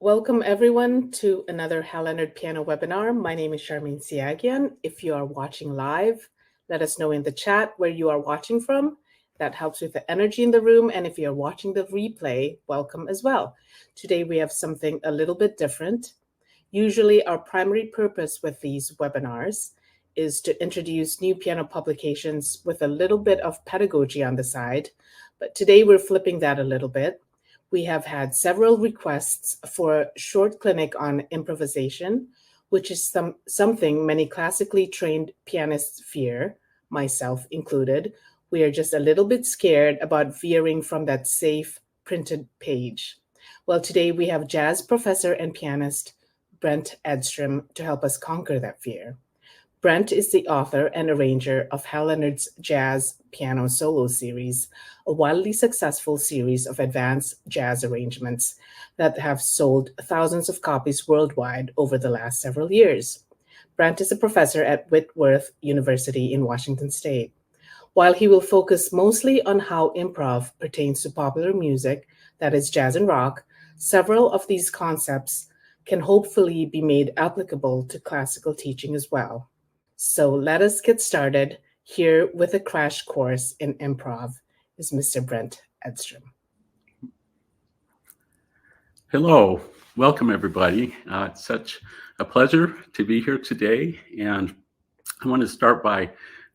Welcome everyone to another Leonard piano webinar. My name is Charmaine Siagian. If you are watching live, let us know in the chat where you are watching from. That helps with the energy in the room. And if you're watching the replay, welcome as well. Today we have something a little bit different. Usually our primary purpose with these webinars is to introduce new piano publications with a little bit of pedagogy on the side. But today we're flipping that a little bit. We have had several requests for a short clinic on improvisation, which is something many classically trained pianists fear, myself included. We are just a little bit scared about veering from that safe printed page. Well, today we have jazz professor and pianist Brent Edstrom to help us conquer that fear. Brent is the author and arranger of Leonard's Jazz Piano Solo Series, a wildly successful series of advanced jazz arrangements that have sold thousands of copies worldwide over the last several years. Brent is a professor at Whitworth University in Washington State. While he will focus mostly on how improv pertains to popular music, that is jazz and rock, several of these concepts can hopefully be made applicable to classical teaching as well. So let us get started. Here with a crash course in improv is Mr. Brent Edstrom. Hello, welcome everybody. It's such a pleasure to be here today. And I want to start by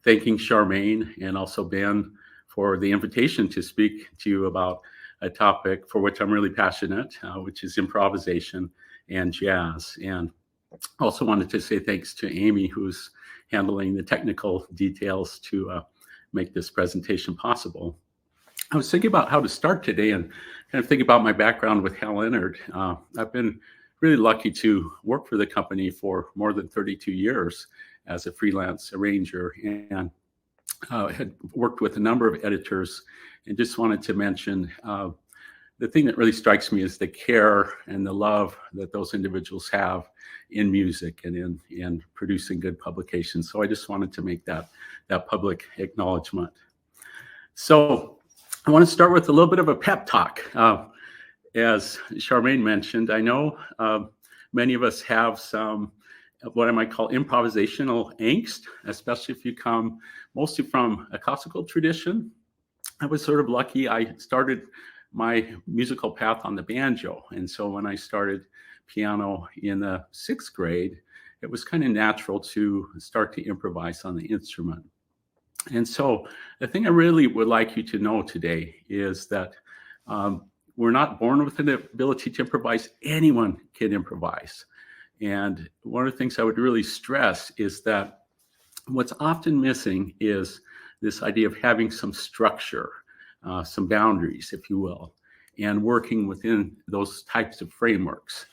thanking Charmaine and also Ben for the invitation to speak to you about a topic for which I'm really passionate, which is improvisation and jazz. And also wanted to say thanks to Amy, who's handling the technical details to make this presentation possible. I was thinking about how to start today and kind of think about my background with Leonard. I've been really lucky to work for the company for more than 32 years as a freelance arranger, and had worked with a number of editors, and just wanted to mention the thing that really strikes me is the care and the love that those individuals have in music and in producing good publications. So I just wanted to make that public acknowledgement. So I want to start with a little bit of a pep talk. As Charmaine mentioned, I know many of us have some what I might call improvisational angst, especially if you come mostly from a classical tradition. I was sort of lucky. I started my musical path on the banjo. And so when I started piano in the 6th grade, it was kind of natural to start to improvise on the instrument. And so the thing I really would like you to know today is that we're not born with an ability to improvise. Anyone can improvise. And one of the things I would really stress is that what's often missing is this idea of having some structure, some boundaries, if you will, and working within those types of frameworks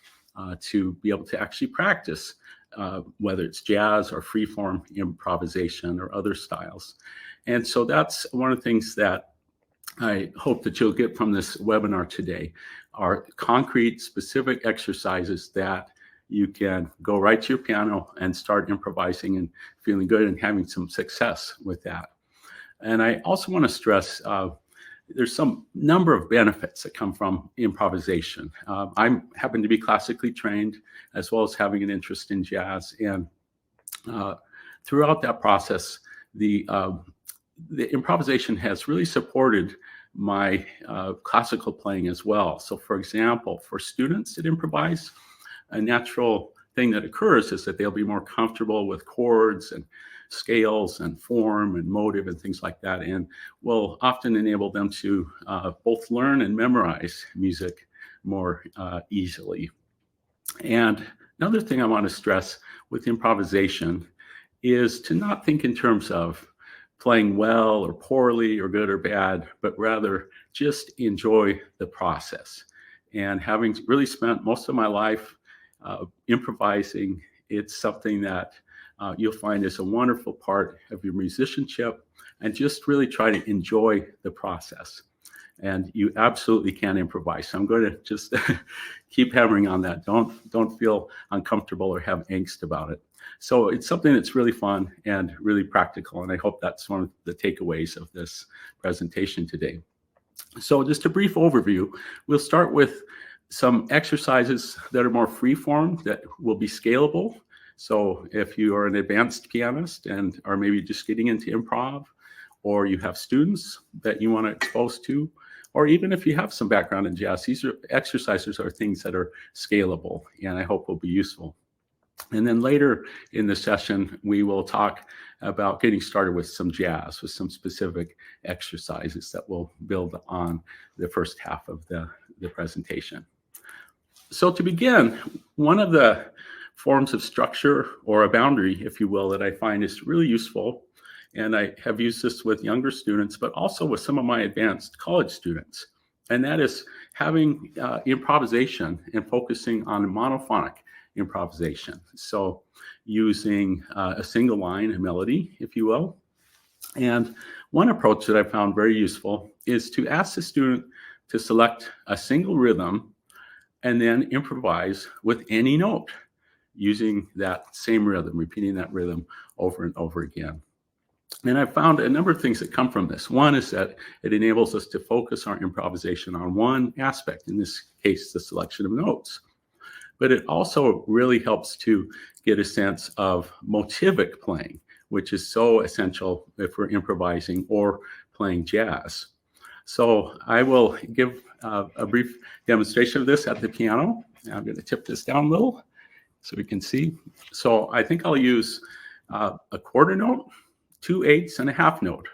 to be able to actually practice, whether it's jazz or freeform improvisation or other styles. And so that's one of the things that I hope that you'll get from this webinar today, are concrete, specific exercises that you can go right to your piano and start improvising and feeling good and having some success with that. And I also want to stress there's some number of benefits that come from improvisation. I happen to be classically trained as well as having an interest in jazz. And throughout that process, the improvisation has really supported my classical playing as well. So for example, for students that improvise, a natural thing that occurs is that they'll be more comfortable with chords and scales and form and motive and things like that, and will often enable them to both learn and memorize music more easily. And another thing I want to stress with improvisation is to not think in terms of playing well or poorly or good or bad, but rather just enjoy the process. And having really spent most of my life improvising, it's something that you'll find is a wonderful part of your musicianship, and just really try to enjoy the process. And you absolutely can improvise. So I'm going to just keep hammering on that. Don't feel uncomfortable or have angst about it. So it's something that's really fun and really practical. And I hope that's one of the takeaways of this presentation today. So just a brief overview. We'll start with some exercises that are more free-form that will be scalable. So if you are an advanced pianist and are maybe just getting into improv, or you have students that you want to expose to, or even if you have some background in jazz, these are exercises are things that are scalable and I hope will be useful. And then later in the session, we will talk about getting started with some jazz, with some specific exercises that will build on the first half of the presentation. So to begin, one of the forms of structure or a boundary, if you will, that I find is really useful, and I have used this with younger students, but also with some of my advanced college students, and that is having improvisation and focusing on monophonic improvisation. So using a single line, a melody, if you will. And one approach that I found very useful is to ask the student to select a single rhythm and then improvise with any note using that same rhythm, repeating that rhythm over and over again. And I found a number of things that come from this. One is that it enables us to focus our improvisation on one aspect, in this case, the selection of notes. But it also really helps to get a sense of motivic playing, which is so essential if we're improvising or playing jazz. So I will give a brief demonstration of this at the piano. I'm going to tip this down a little so we can see. So I think I'll use a quarter note, 2/8, and a half note.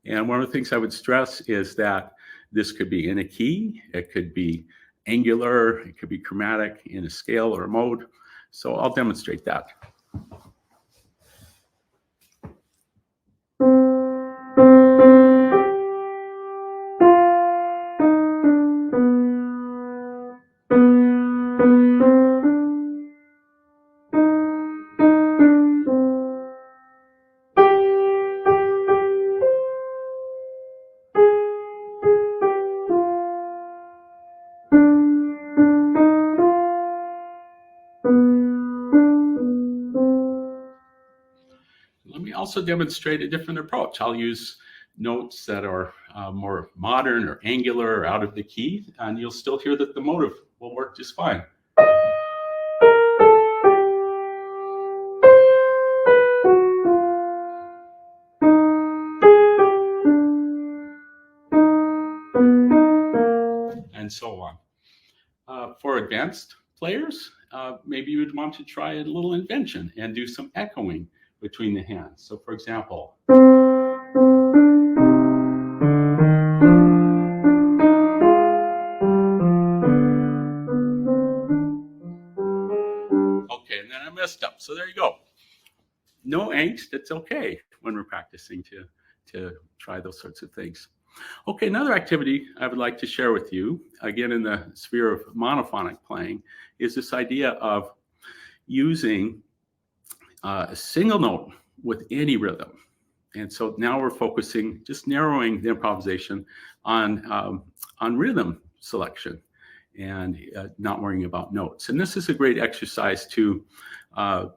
And one of the things I would stress is that this could be in a key, it could be angular, it could be chromatic in a scale or a mode. So I'll demonstrate that. Let me also demonstrate a different approach. I'll use notes that are more modern or angular or out of the key, and you'll still hear that the motive will work just fine. And so on. For advanced players, maybe you would want to try a little invention and do some echoing between the hands. So for example, okay, and then I messed up. So there you go. No angst, it's okay when we're practicing to try those sorts of things. Okay, another activity I would like to share with you, again in the sphere of monophonic playing, is this idea of using a single note with any rhythm. And so now we're focusing, just narrowing the improvisation on rhythm selection and not worrying about notes. And this is a great exercise to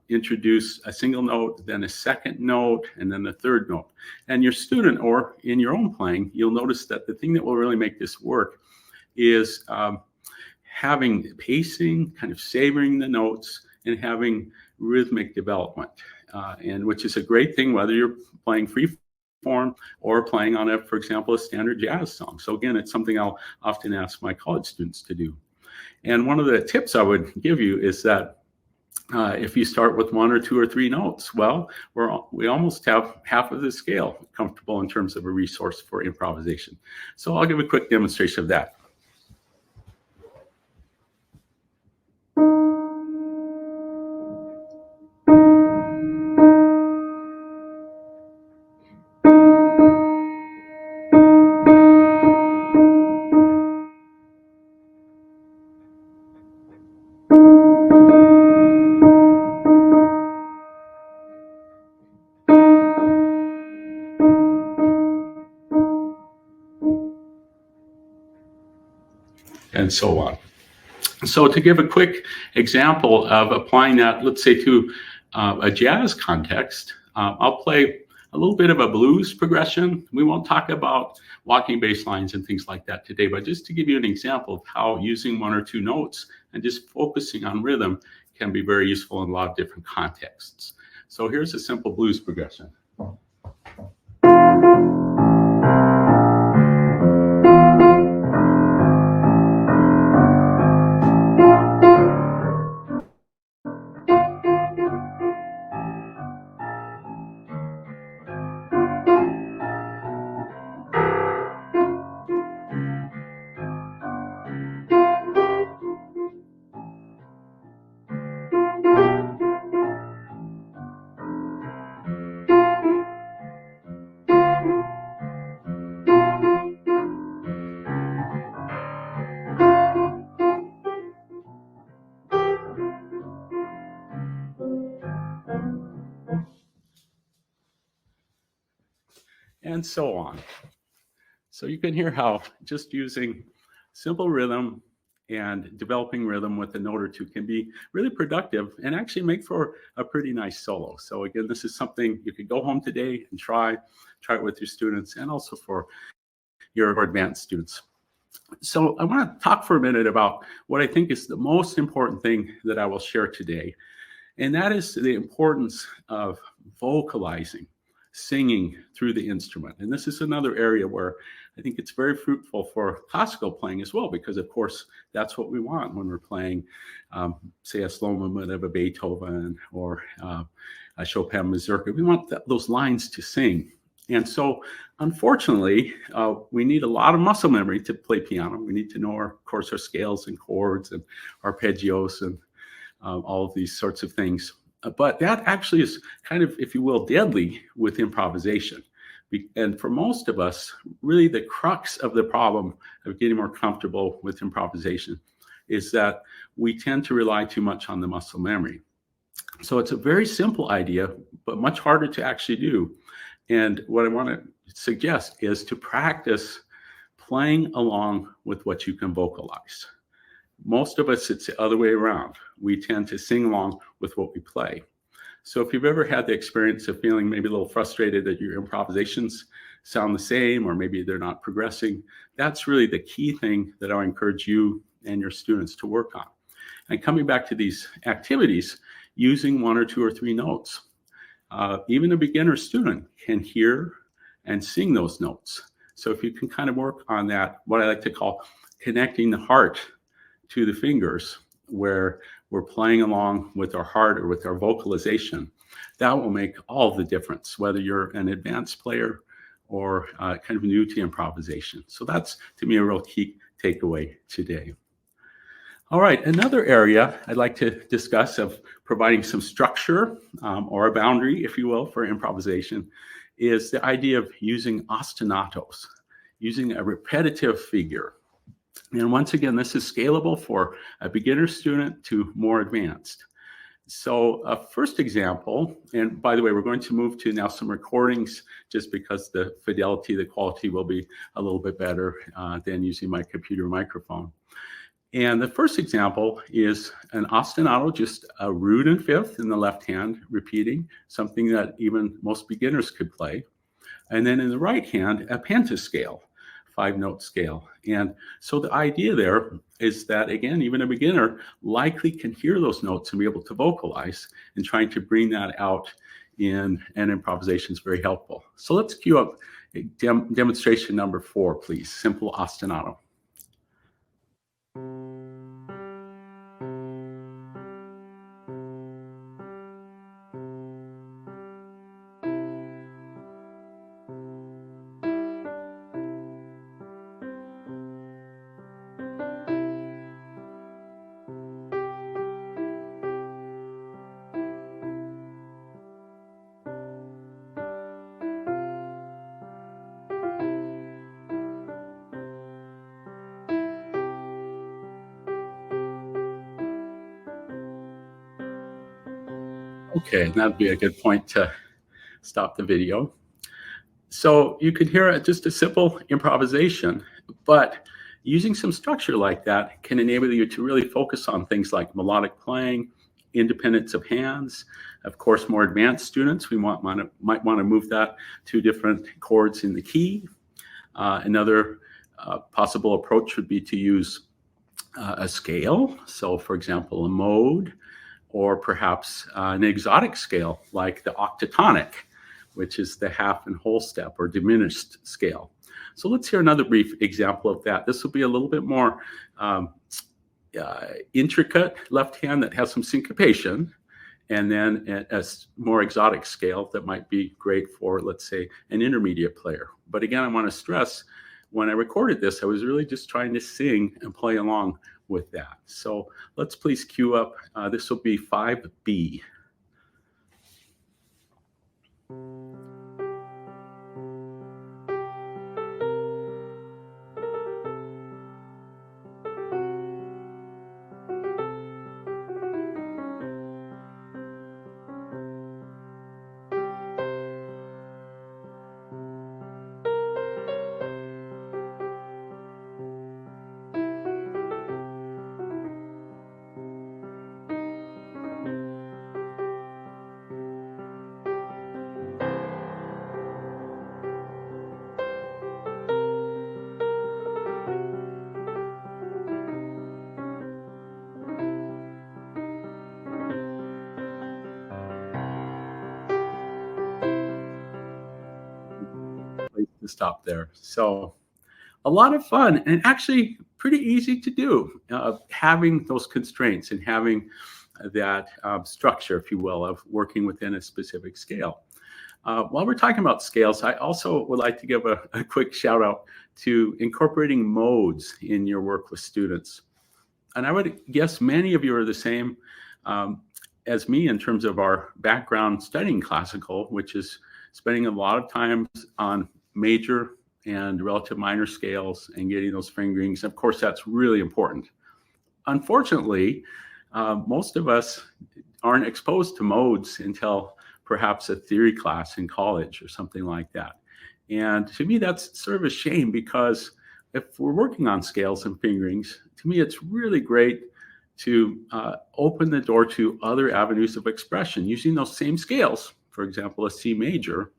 introduce a single note, then a second note, and then the third note. And your student, or in your own playing, you'll notice that the thing that will really make this work is having pacing, kind of savoring the notes, and having rhythmic development, and which is a great thing whether you're playing free form or playing on for example, a standard jazz song. So again, it's something I'll often ask my college students to do. And one of the tips I would give you is that if you start with 1 or 2 or 3 notes, well, we almost have half of the scale comfortable in terms of a resource for improvisation. So I'll give a quick demonstration of that. And so on. So to give a quick example of applying that, let's say to a jazz context, I'll play a little bit of a blues progression. We won't talk about walking bass lines and things like that today, but just to give you an example of how using one or two notes and just focusing on rhythm can be very useful in a lot of different contexts. So here's a simple blues progression. And so on. So you can hear how just using simple rhythm and developing rhythm with a note or two can be really productive and actually make for a pretty nice solo. So again, this is something you could go home today and try it with your students and also for your advanced students. So I want to talk for a minute about what I think is the most important thing that I will share today. And that is the importance of vocalizing, singing through the instrument. And this is another area where I think it's very fruitful for classical playing as well, because of course, that's what we want when we're playing, say, a slow movement of a Beethoven or a Chopin mazurka. We want those lines to sing. And so, unfortunately, we need a lot of muscle memory to play piano. We need to know, of course, our scales and chords and arpeggios and all of these sorts of things. But that actually is kind of, if you will, deadly with improvisation. And for most of us, really the crux of the problem of getting more comfortable with improvisation is that we tend to rely too much on the muscle memory. So it's a very simple idea, but much harder to actually do. And what I want to suggest is to practice playing along with what you can vocalize. Most of us, it's the other way around. We tend to sing along with what we play. So if you've ever had the experience of feeling maybe a little frustrated that your improvisations sound the same, or maybe they're not progressing, that's really the key thing that I encourage you and your students to work on. And coming back to these activities, using one or two or three notes. Even a beginner student can hear and sing those notes. So if you can kind of work on that, what I like to call connecting the heart to the fingers, where we're playing along with our heart or with our vocalization, that will make all the difference, whether you're an advanced player or kind of new to improvisation. So that's, to me, a real key takeaway today. All right, another area I'd like to discuss of providing some structure or a boundary, if you will, for improvisation is the idea of using ostinatos, using a repetitive figure. And once again, this is scalable for a beginner student to more advanced. So a first example, and by the way, we're going to move to now some recordings just because the fidelity, the quality will be a little bit better than using my computer microphone. And the first example is an ostinato, just a root and fifth in the left hand, repeating, something that even most beginners could play. And then in the right hand, a pentascale, 5-note scale. And so the idea there is that, again, even a beginner likely can hear those notes and be able to vocalize, and trying to bring that out in an improvisation is very helpful. So let's cue up demonstration number 4, please. Simple ostinato. Okay, that'd be a good point to stop the video. So you could hear just a simple improvisation, but using some structure like that can enable you to really focus on things like melodic playing, independence of hands. Of course, more advanced students, we might want to move that to different chords in the key. Another possible approach would be to use a scale. So, for example, a mode, or perhaps an exotic scale like the octatonic, which is the half and whole step or diminished scale. So let's hear another brief example of that. This will be a little bit more intricate left hand that has some syncopation, and then a more exotic scale that might be great for, let's say, an intermediate player. But again, I want to stress, when I recorded this, I was really just trying to sing and play along with that. So let's please cue up. This will be 5B. To stop there. So a lot of fun, and actually pretty easy to do, having those constraints and having that structure, if you will, of working within a specific scale. While we're talking about scales, I also would like to give a quick shout out to incorporating modes in your work with students. And I would guess many of you are the same as me in terms of our background studying classical, which is spending a lot of time on major and relative minor scales and getting those fingerings. Of course, that's really important. Unfortunately, most of us aren't exposed to modes until perhaps a theory class in college or something like that. And to me, that's sort of a shame, because if we're working on scales and fingerings, to me, it's really great to open the door to other avenues of expression using those same scales, for example, a C major,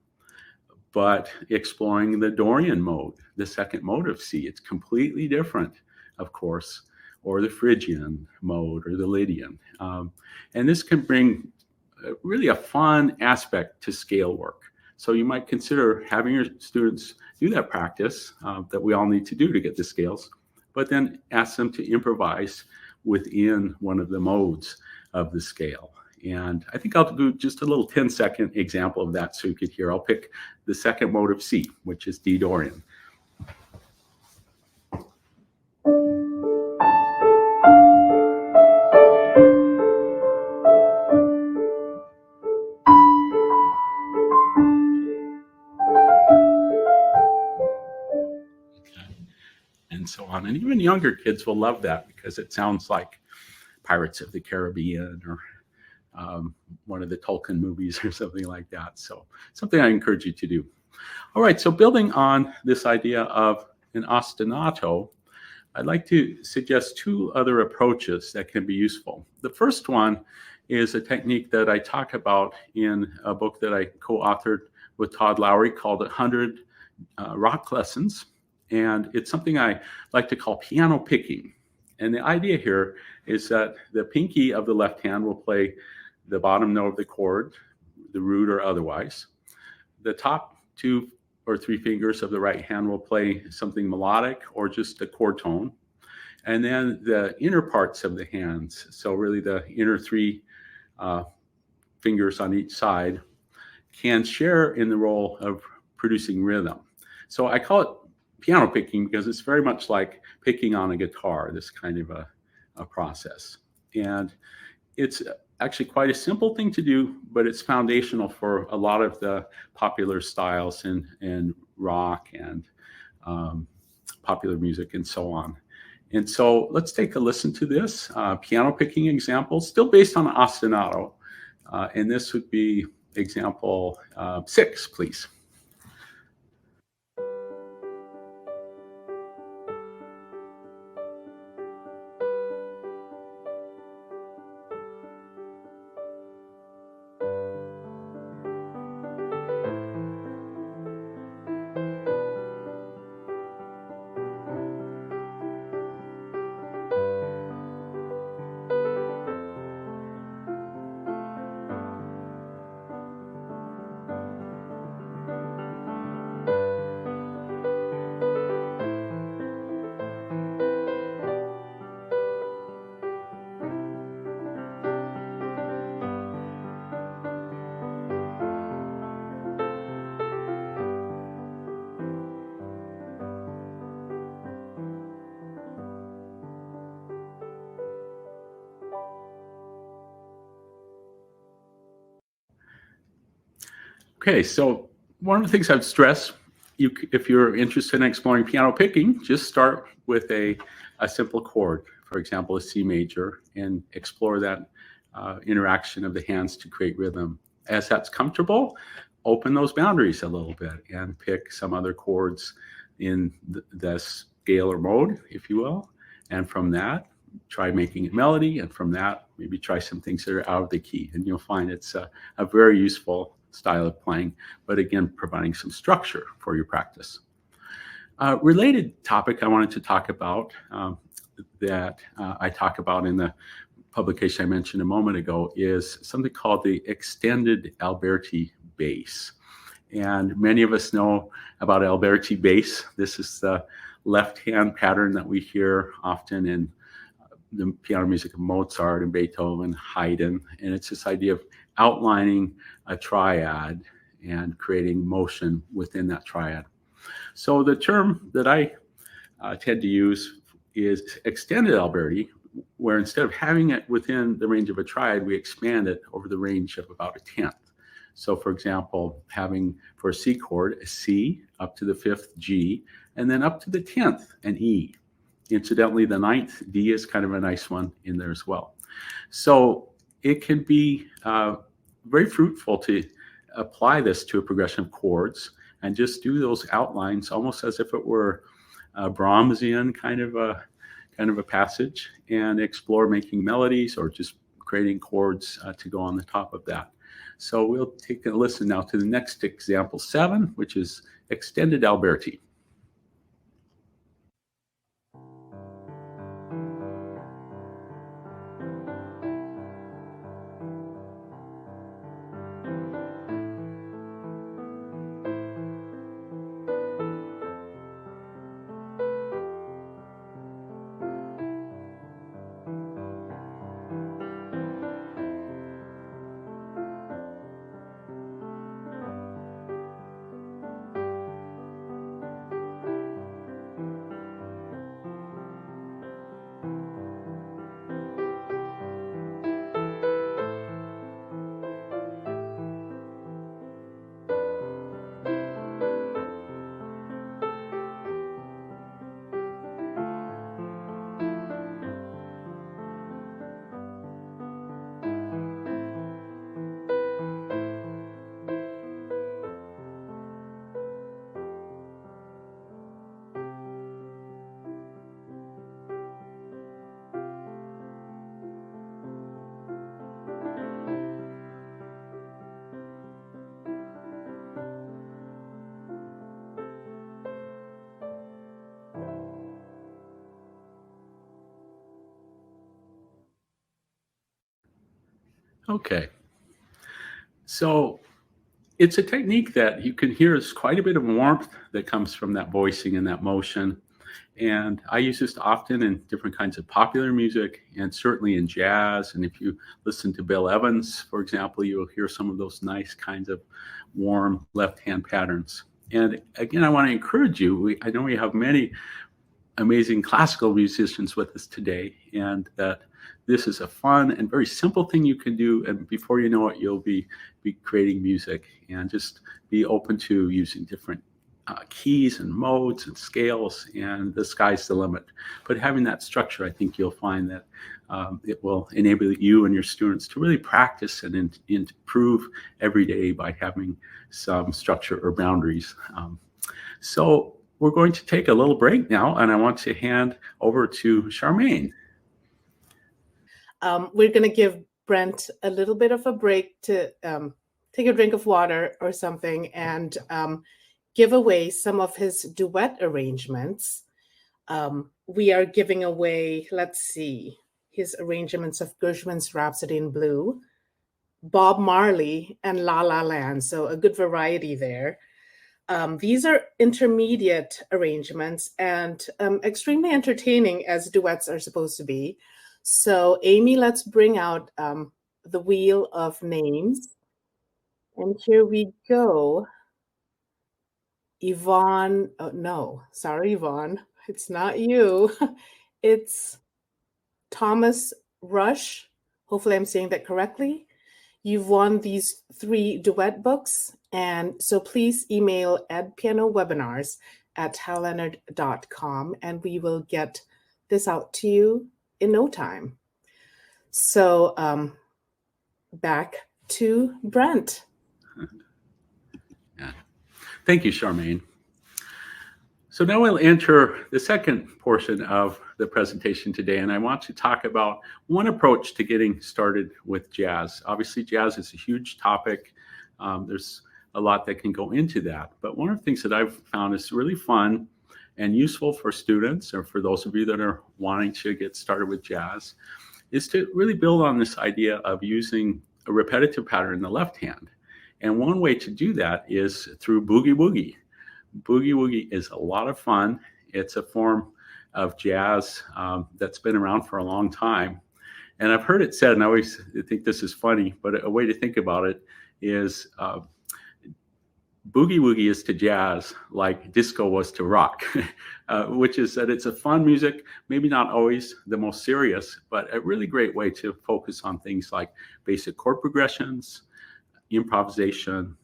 but exploring the Dorian mode, the second mode of C. It's completely different, of course, or the Phrygian mode or the Lydian. And this can bring really a fun aspect to scale work. So you might consider having your students do that practice that we all need to do to get the scales, but then ask them to improvise within one of the modes of the scale. And I think I'll do just a little 10-second example of that so you could hear. I'll pick the second mode of C, which is D Dorian. And so on. And even younger kids will love that because it sounds like Pirates of the Caribbean or one of the Tolkien movies or something like that. So something I encourage you to do. All right, so building on this idea of an ostinato, I'd like to suggest two other approaches that can be useful. The first one is a technique that I talk about in a book that I co-authored with Todd Lowry called 100 Rock Lessons. And it's something I like to call piano picking. And the idea here is that the pinky of the left hand will play the bottom note of the chord, the root or otherwise. The top 2 or 3 fingers of the right hand will play something melodic or just a chord tone. And then the inner parts of the hands, so really the inner 3 fingers on each side, can share in the role of producing rhythm. So I call it piano picking because it's very much like picking on a guitar, this kind of a process. And it's actually quite a simple thing to do, but it's foundational for a lot of the popular styles in rock and popular music and so on. And so let's take a listen to this piano picking example, still based on ostinato. And this would be example 6, please. Okay, so one of the things I'd stress, if you're interested in exploring piano picking, just start with a simple chord, for example, a C major, and explore that interaction of the hands to create rhythm. As that's comfortable, open those boundaries a little bit and pick some other chords in the scale or mode, if you will. And from that, try making it melody. And from that, maybe try some things that are out of the key. And you'll find it's a very useful style of playing, but again, providing some structure for your practice. Related topic I wanted to talk about that I talk about in the publication I mentioned a moment ago is something called the extended Alberti bass. And many of us know about Alberti bass. This is the left-hand pattern that we hear often in the piano music of Mozart and Beethoven, Haydn. And it's this idea of outlining a triad and creating motion within that triad. So the term that I tend to use is extended Alberti, where instead of having it within the range of a triad, we expand it over the range of about a tenth. So for example, having for a C chord, a C up to the fifth G, and then up to the 10th, an E. Incidentally, the 9th D is kind of a nice one in there as well. So it can be very fruitful to apply this to a progression of chords and just do those outlines almost as if it were a Brahmsian kind of a passage, and explore making melodies or just creating chords to go on the top of that. So we'll take a listen now to the next example 7, which is extended Alberti. Okay, so it's a technique that you can hear is quite a bit of warmth that comes from that voicing and that motion. And I use this often in different kinds of popular music and certainly in jazz. And if you listen to Bill Evans, for example, you'll hear some of those nice kinds of warm left-hand patterns. And again, I want to encourage you. I know we have many amazing classical musicians with us today, and that this is a fun and very simple thing you can do, and before you know it, you'll be creating music. And just be open to using different keys and modes and scales, and the sky's the limit. But having that structure, I think you'll find that it will enable you and your students to really practice and improve every day by having some structure or boundaries. So we're going to take a little break now, and I want to hand over to Charmaine. We're going to give Brent a little bit of a break to take a drink of water or something, and give away some of his duet arrangements. We are giving away, let's see, his arrangements of Gershwin's Rhapsody in Blue, Bob Marley, and La La Land. So a good variety there. These are intermediate arrangements and extremely entertaining, as duets are supposed to be. So Amy, let's bring out the wheel of names. And here we go. Yvonne, oh, no, sorry, Yvonne, it's not you. It's Thomas Rush. Hopefully I'm saying that correctly. You've won these 3 duet books, and so please email edpianowebinars@halleonard.com, and we will get this out to you in no time. So back to Brent. Yeah. Thank you, Charmaine. So now we'll enter the second portion of the presentation today, and I want to talk about one approach to getting started with jazz. Obviously, jazz is a huge topic. There's a lot that can go into that, but one of the things that I've found is really fun and useful for students, or for those of you that are wanting to get started with jazz, is to really build on this idea of using a repetitive pattern in the left hand. And one way to do that is through boogie woogie. Boogie woogie is a lot of fun. It's a form of jazz that's been around for a long time. And I've heard it said, and I always think this is funny, but a way to think about it is boogie woogie is to jazz like disco was to rock, which is that it's a fun music, maybe not always the most serious, but a really great way to focus on things like basic chord progressions, improvisation,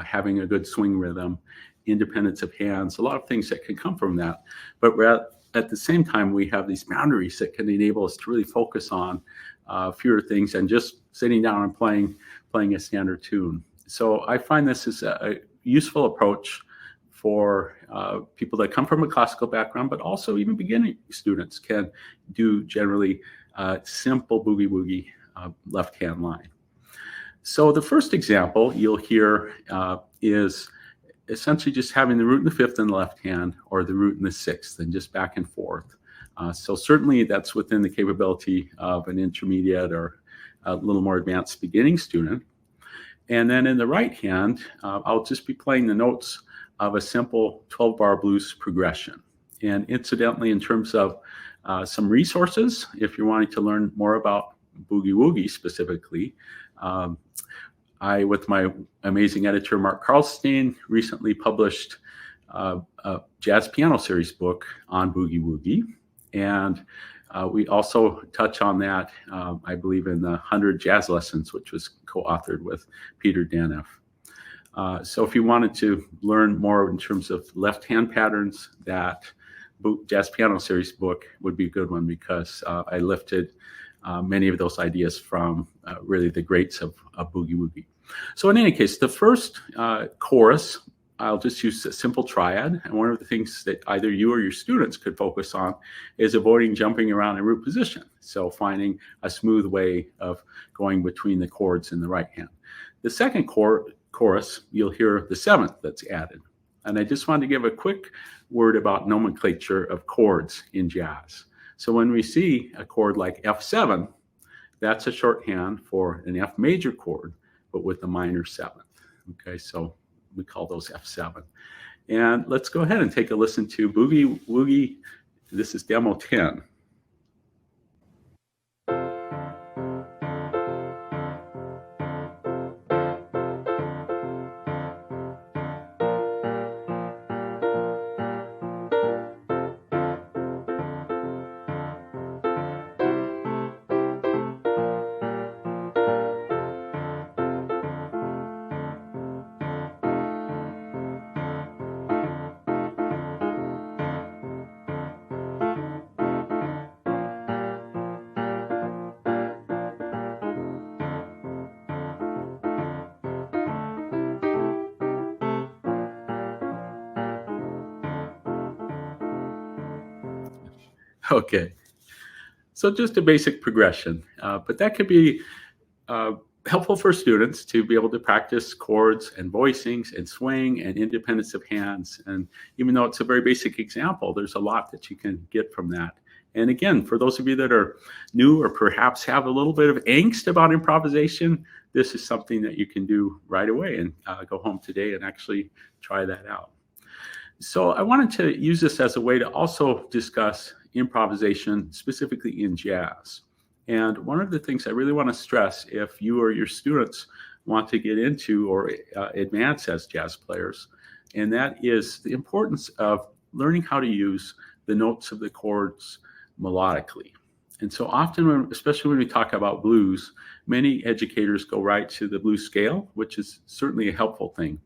having a good swing rhythm, independence of hands, a lot of things that can come from that. But at the same time, we have these boundaries that can enable us to really focus on fewer things and just sitting down and playing a standard tune. So I find this is a useful approach for people that come from a classical background, but also even beginning students can do generally simple boogie woogie left-hand line. So the first example you'll hear is essentially just having the root in the fifth in the left hand, or the root in the sixth, and just back and forth. So certainly that's within the capability of an intermediate or a little more advanced beginning student. And then in the right hand, I'll just be playing the notes of a simple 12-bar blues progression. And incidentally, in terms of some resources, if you're wanting to learn more about boogie woogie specifically, I, with my amazing editor, Mark Carlstein, recently published a jazz piano series book on boogie woogie. And we also touch on that, I believe, in the 100 Jazz Lessons, which was co-authored with Peter Daneff. So if you wanted to learn more in terms of left-hand patterns, that jazz piano series book would be a good one, because I lifted many of those ideas from really the greats of boogie woogie. So in any case, the first chorus, I'll just use a simple triad. And one of the things that either you or your students could focus on is avoiding jumping around in root position. So finding a smooth way of going between the chords in the right hand. The second chorus, you'll hear the seventh that's added. And I just wanted to give a quick word about nomenclature of chords in jazz. So when we see a chord like F7, that's a shorthand for an F major chord, but with the minor seventh. Okay, so we call those F7. And let's go ahead and take a listen to Boogie Woogie. This is demo 10. Okay, so just a basic progression, but that could be helpful for students to be able to practice chords and voicings and swing and independence of hands. And even though it's a very basic example, there's a lot that you can get from that. And again, for those of you that are new or perhaps have a little bit of angst about improvisation, this is something that you can do right away and go home today and actually try that out. So I wanted to use this as a way to also discuss improvisation, specifically in jazz. And one of the things I really want to stress, if you or your students want to get into or advance as jazz players, and that is the importance of learning how to use the notes of the chords melodically. And so often, especially when we talk about blues, many educators go right to the blues scale, which is certainly a helpful thing.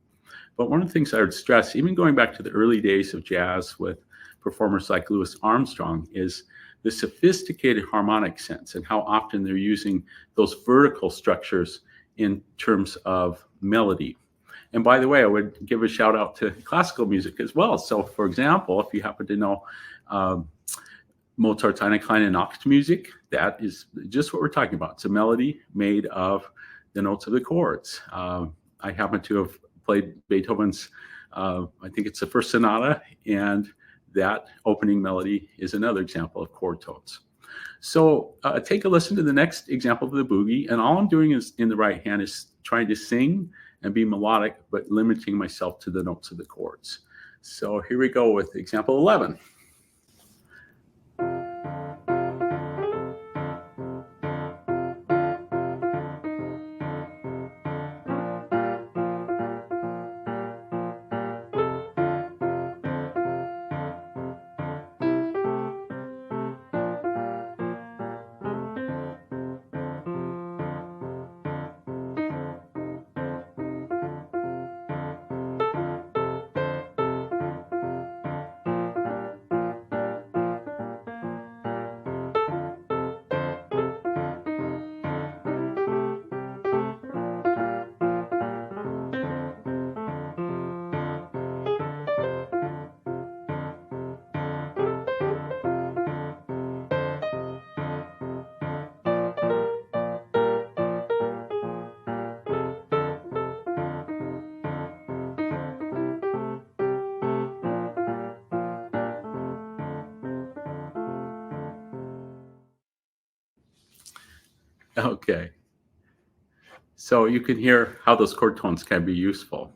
But one of the things I would stress, even going back to the early days of jazz with performers like Louis Armstrong, is the sophisticated harmonic sense and how often they're using those vertical structures in terms of melody. And by the way, I would give a shout out to classical music as well. So for example, if you happen to know Mozart's Eine kleine Nacht music, that is just what we're talking about. It's a melody made of the notes of the chords. I happen to have played Beethoven's, I think it's the first sonata, and that opening melody is another example of chord tones. So take a listen to the next example of the boogie, and all I'm doing is in the right hand is trying to sing and be melodic, but limiting myself to the notes of the chords. So here we go with example 11. Okay. So you can hear how those chord tones can be useful.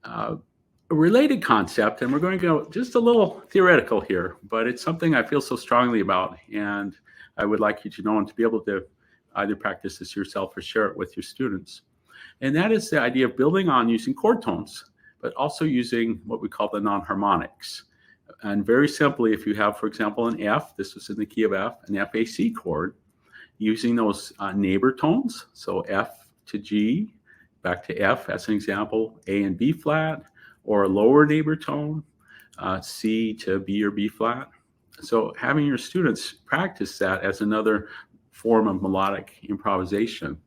A related concept, and we're going to go just a little theoretical here, but it's something I feel so strongly about, and I would like you to know and to be able to either practice this yourself or share it with your students. And that is the idea of building on using chord tones, but also using what we call the non-harmonics. And very simply, if you have, for example, an F, this was in the key of F, an F-A-C chord, using those neighbor tones, so F to G, back to F as an example, A and B flat, or a lower neighbor tone, C to B or B flat. So having your students practice that as another form of melodic improvisation.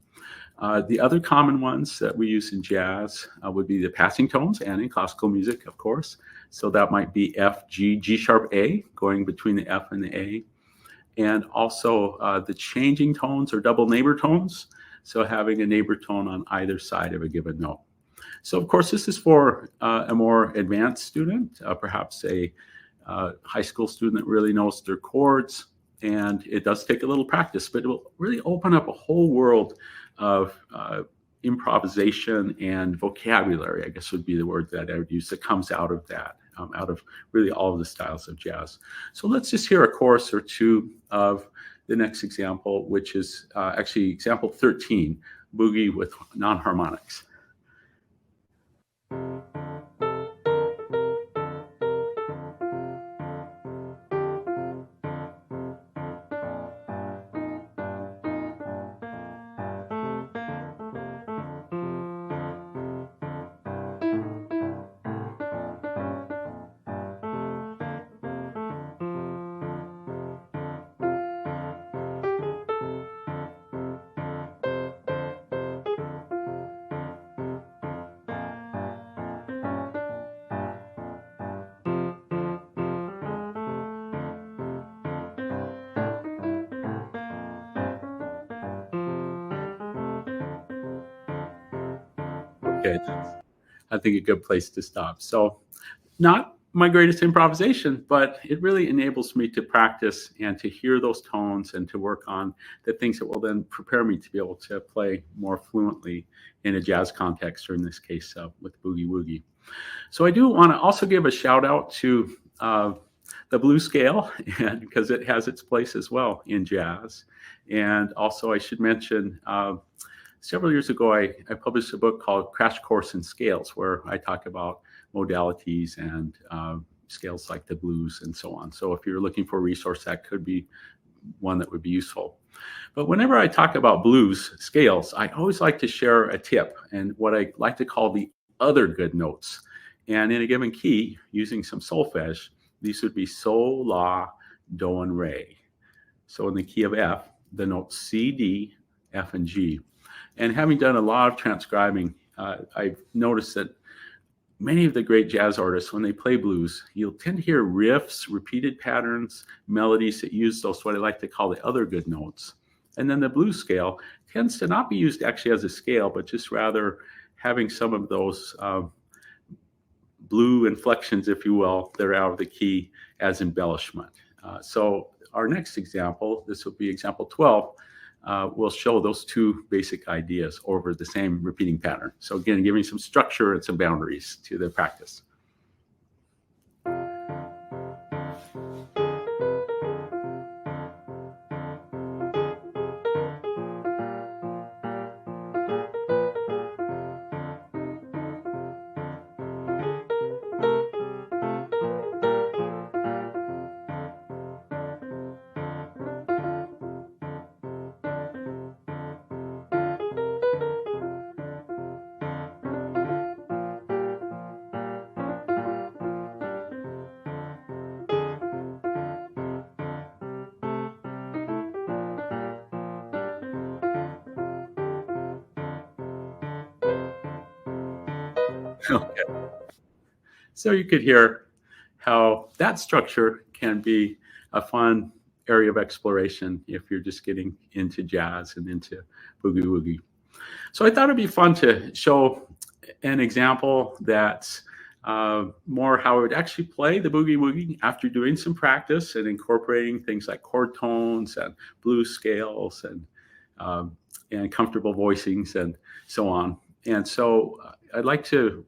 The other common ones that we use in jazz would be the passing tones, and in classical music, of course. So that might be F, G, G sharp, A, going between the F and the A. And also the changing tones or double neighbor tones. So having a neighbor tone on either side of a given note. So of course, this is for a more advanced student, perhaps a high school student that really knows their chords. And it does take a little practice, but it will really open up a whole world of improvisation and vocabulary, I guess would be the word that I would use, that comes out of that. Out of really all of the styles of jazz. So let's just hear a chorus or two of the next example, which is actually example 13, boogie with non-harmonics. Okay, I think a good place to stop. So not my greatest improvisation, but it really enables me to practice and to hear those tones and to work on the things that will then prepare me to be able to play more fluently in a jazz context, or in this case, with boogie woogie. So I do want to also give a shout out to the blues scale, and because it has its place as well in jazz. And also I should mention, several years ago, I published a book called Crash Course in Scales, where I talk about modalities and scales like the blues and so on. So if you're looking for a resource, that could be one that would be useful. But whenever I talk about blues scales, I always like to share a tip and what I like to call the other good notes. And in a given key, using some solfege, these would be sol, la, do, and re. So in the key of F, the notes C, D, F, and G. And having done a lot of transcribing, I've noticed that many of the great jazz artists, when they play blues, you'll tend to hear riffs, repeated patterns, melodies that use those, what I like to call the other good notes. And then the blues scale tends to not be used actually as a scale, but just rather having some of those blue inflections, if you will, that are out of the key as embellishment. So our next example, this will be example 12, will show those two basic ideas over the same repeating pattern. So again, giving some structure and some boundaries to the practice. Okay. So you could hear how that structure can be a fun area of exploration if you're just getting into jazz and into boogie woogie. So I thought it'd be fun to show an example that's more how I would actually play the boogie woogie after doing some practice and incorporating things like chord tones and blues scales and comfortable voicings and so on. And so I'd like to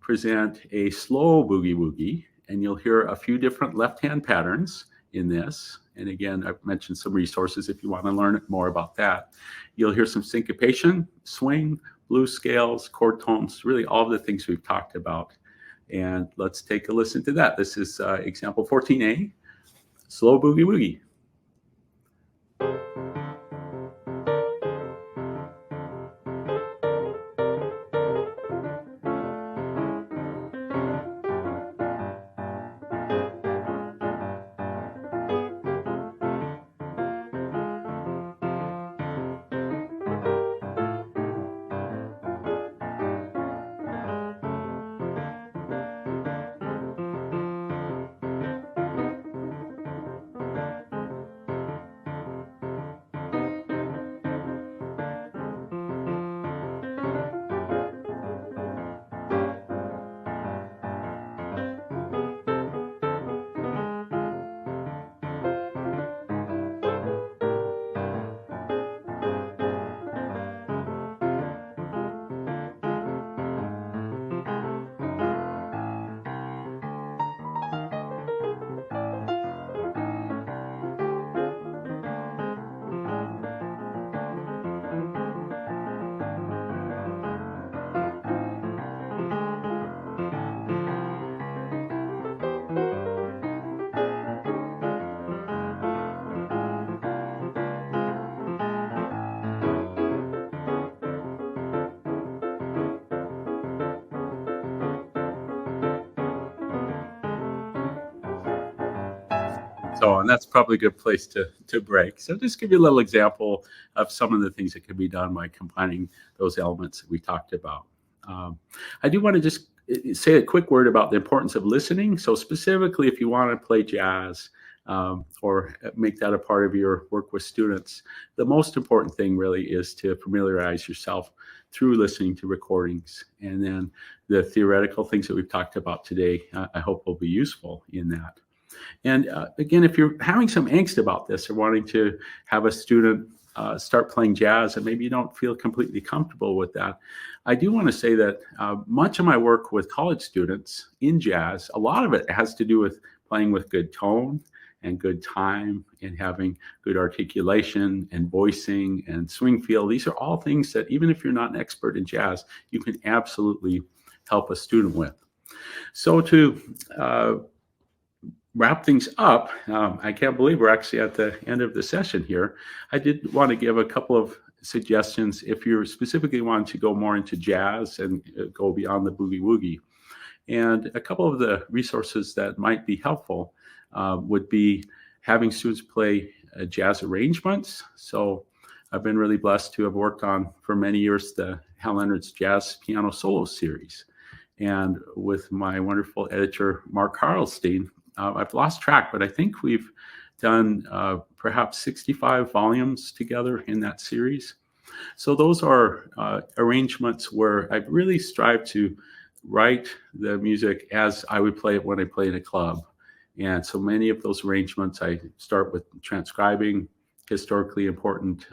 present a slow boogie woogie, and you'll hear a few different left-hand patterns in this. And again, I've mentioned some resources if you want to learn more about that. You'll hear some syncopation, swing, blues scales, chord tones, really all of the things we've talked about. And let's take a listen to that. This is example 14A, slow boogie woogie. So, and that's probably a good place to break. So just give you a little example of some of the things that can be done by combining those elements that we talked about. I do want to just say a quick word about the importance of listening. So specifically, if you want to play jazz or make that a part of your work with students, the most important thing really is to familiarize yourself through listening to recordings. And then the theoretical things that we've talked about today, I hope will be useful in that. And again, if you're having some angst about this or wanting to have a student start playing jazz and maybe you don't feel completely comfortable with that, I do want to say that much of my work with college students in jazz, a lot of it has to do with playing with good tone and good time and having good articulation and voicing and swing feel. These are all things that even if you're not an expert in jazz, you can absolutely help a student with. So to wrap things up, I can't believe we're actually at the end of the session here. I did want to give a couple of suggestions if you're specifically wanting to go more into jazz and go beyond the boogie woogie. And a couple of the resources that might be helpful would be having students play jazz arrangements. So I've been really blessed to have worked on, for many years, the Hal Leonard's Jazz Piano Solo Series. And with my wonderful editor, Mark Harlstein, I've lost track, but I think we've done perhaps 65 volumes together in that series. So those are arrangements where I've really strived to write the music as I would play it when I play in a club. And so many of those arrangements, I start with transcribing historically important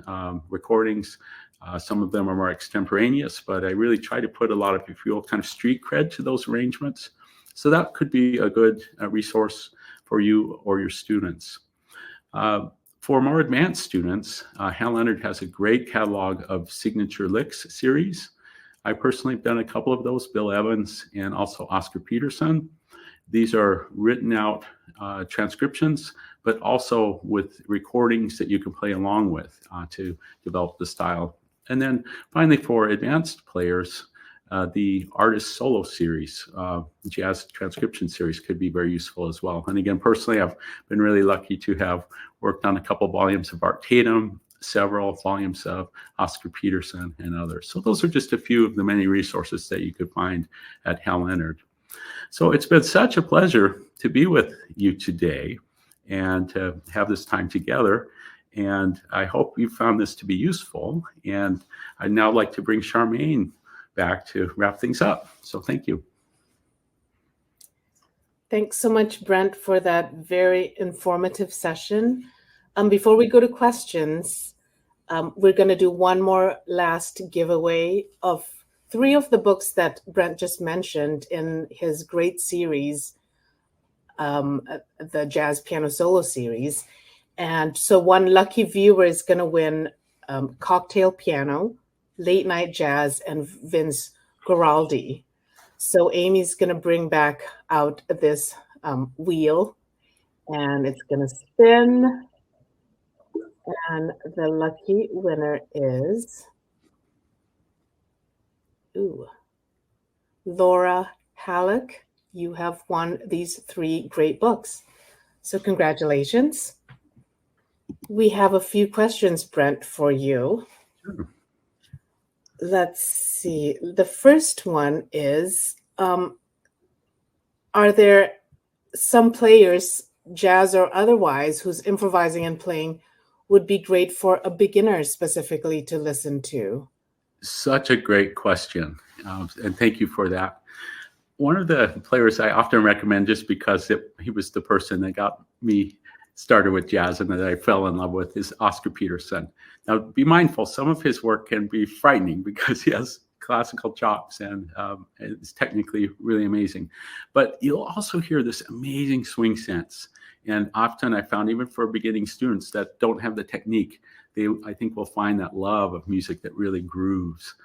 recordings. Some of them are more extemporaneous, but I really try to put a lot of, if you will, kind of street cred to those arrangements. So that could be a good resource for you or your students. For more advanced students, Hal Leonard has a great catalog of signature licks series. I personally have done a couple of those, Bill Evans and also Oscar Peterson. These are written out transcriptions, but also with recordings that you can play along with to develop the style. And then finally, for advanced players, the artist solo series, jazz transcription series, could be very useful as well. And again, personally, I've been really lucky to have worked on a couple volumes of Art Tatum, several volumes of Oscar Peterson, and others. So those are just a few of the many resources that you could find at Hal Leonard. So it's been such a pleasure to be with you today and to have this time together. And I hope you found this to be useful. And I'd now like to bring Charmaine back to wrap things up. So thank you. Thanks so much, Brent, for that very informative session. Before we go to questions, we're going to do one more last giveaway of 3 of the books that Brent just mentioned in his great series, the Jazz Piano Solo series. And so one lucky viewer is going to win Cocktail Piano, Late Night Jazz, and Vince Guaraldi. So Amy's going to bring back out this wheel, and it's going to spin. And the lucky winner is Laura Halleck. You have won these 3 great books. So congratulations. We have a few questions, Brent, for you. Sure. Let's see. The first one is, are there some players, jazz or otherwise, whose improvising and playing would be great for a beginner specifically to listen to? Such a great question. And thank you for that. One of the players I often recommend, just because he was the person that got me started with jazz and that I fell in love with, is Oscar Peterson. Now, be mindful, some of his work can be frightening because he has classical chops and it's technically really amazing. But you'll also hear this amazing swing sense. And often I found, even for beginning students that don't have the technique, I think will find that love of music that really grooves.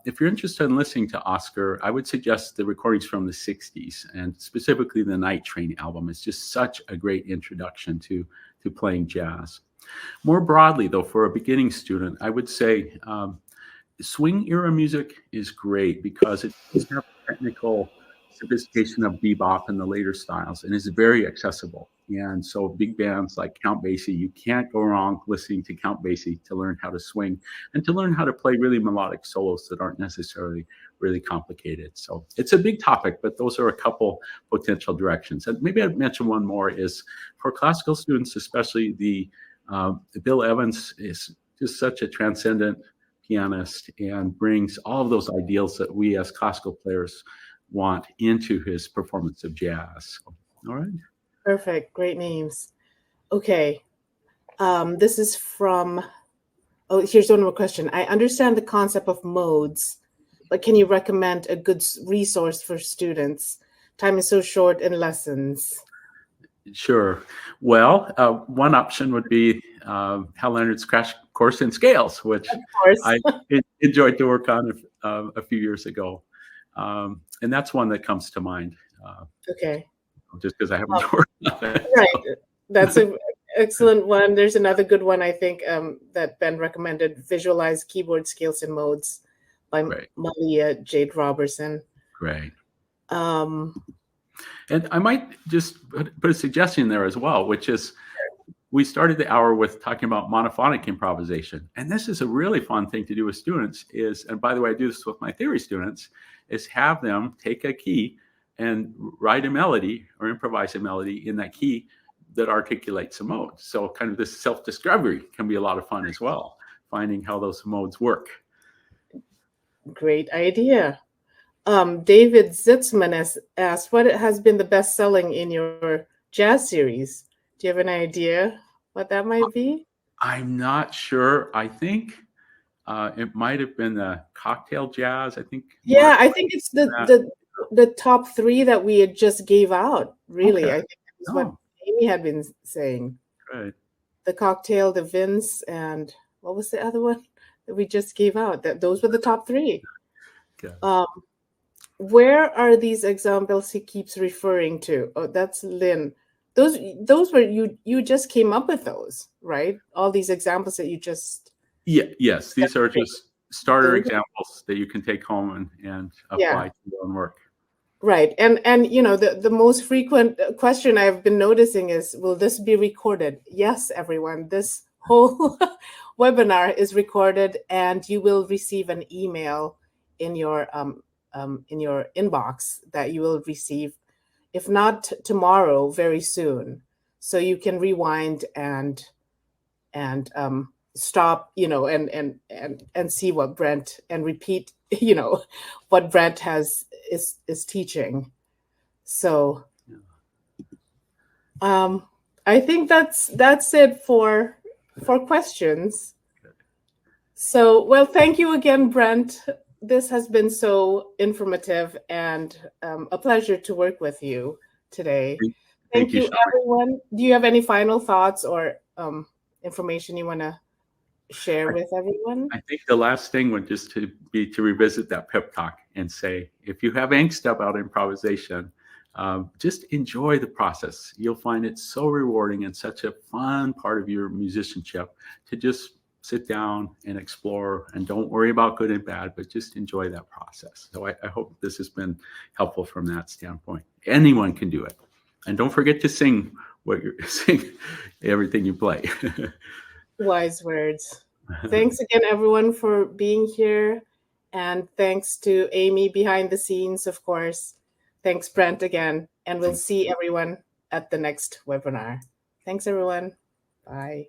If you're interested in listening to Oscar, I would suggest the recordings from the 60s, and specifically the Night Train album. It's just such a great introduction to playing jazz. More broadly, though, for a beginning student, I would say swing era music is great because it doesn't have technical sophistication of bebop and the later styles, and is very accessible. And so big bands like Count Basie, you can't go wrong listening to Count Basie to learn how to swing and to learn how to play really melodic solos that aren't necessarily really complicated. So it's a big topic, but those are a couple potential directions. And maybe I'd mention one more is for classical students, especially the Bill Evans is just such a transcendent pianist and brings all of those ideals that we as classical players want into his performance of jazz. All right. Perfect. Great names. Okay. This is from, here's one more question. I understand the concept of modes, but can you recommend a good resource for students? Time is so short in lessons. Sure. Well, one option would be Hal Leonard's Crash Course in Scales, which I enjoyed to work on a few years ago. And that's one that comes to mind. Okay. just because I haven't worked on it. Right. That's an excellent one. There's another good one, I think, that Ben recommended, Visualize Keyboard Scales and Modes by Malia Jade Robertson. Great. Um, And I might just put a suggestion there as well, which is we started the hour with talking about monophonic improvisation. And this is a really fun thing to do with students is, and by the way, I do this with my theory students, is have them take a key and write a melody or improvise a melody in that key that articulates a mode. So kind of this self-discovery can be a lot of fun as well, finding how those modes work. Great idea. David Zitzman has asked, what has been the best selling in your jazz series? Do you have an idea what that might be? I'm not sure. I think it might have been the cocktail jazz. I think. Yeah, I think it's the top 3 that we had just gave out. Really, okay. I think that's what Amy had been saying. Right. The cocktail, the Vince, and what was the other one that we just gave out? Those were the top 3. Okay. Where are these examples he keeps referring to? Oh, that's Lynn. Those were you just came up with those, right? All these examples that you just yes, these are just starter examples that you can take home and apply to your own work. Right. And you know, the most frequent question I've been noticing is, will this be recorded? Yes, everyone. This whole webinar is recorded and you will receive an email in your inbox that you will receive, if not tomorrow, very soon. So you can rewind and stop, you know, and see what Brent, and repeat, you know, what Brent is teaching. So I think that's it for questions. So, well, thank you again, Brent. This has been so informative and a pleasure to work with you today. Thank you, everyone. Do you have any final thoughts or information you want to share with everyone? I think the last thing would just be to revisit that pep talk and say, if you have angst about improvisation, just enjoy the process. You'll find it so rewarding and such a fun part of your musicianship to just sit down and explore, and don't worry about good and bad, but just enjoy that process. So I hope this has been helpful from that standpoint. Anyone can do it. And don't forget to sing everything you play. Wise words. Thanks again, everyone, for being here. And thanks to Amy behind the scenes, of course. Thanks, Brent, again. And we'll see everyone at the next webinar. Thanks, everyone. Bye.